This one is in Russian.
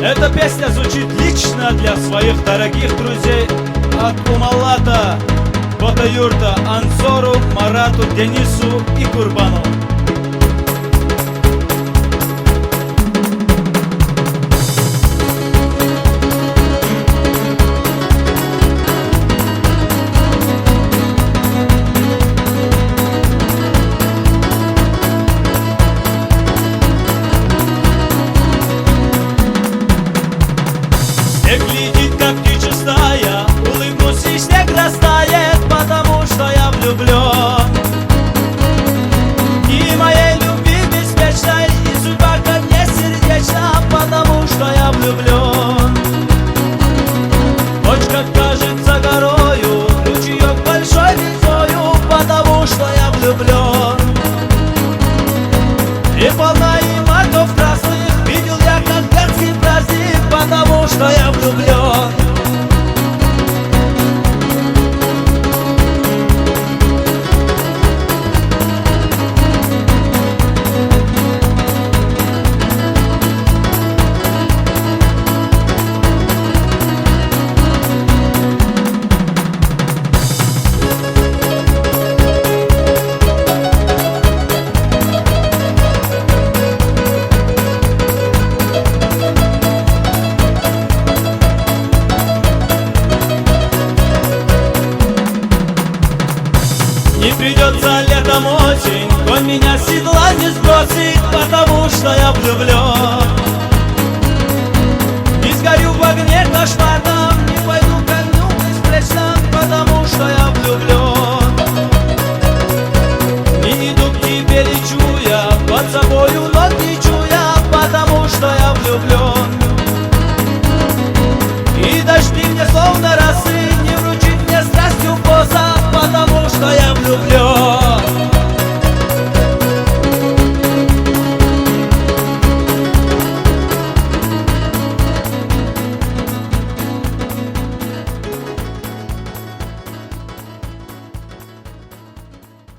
Эта песня звучит лично для своих дорогих друзей от Умалата, Ботаюрта, Ансору, Марату, Денису и Курбану. Снег летит, как птичья стая, улыбнусь и снег растает, потому что я влюблен. И моей любви беспечной, и судьба ко мне сердечна, потому что я влюблен. Ночь, как кажется, горою, ручеек большой рекою, потому что я влюблен. И полна и маков красных, видел я, как детский праздник, потому что я влюблен. Не придется летом осень, конь меня с седла не сбросит, потому что я влюблен. Не сгорю в огне кошмарном, не пойду к огню беспечным, потому что я влюблен. Не иду к тебе, лечу я, под собою ног не чуя, потому что я влюблен.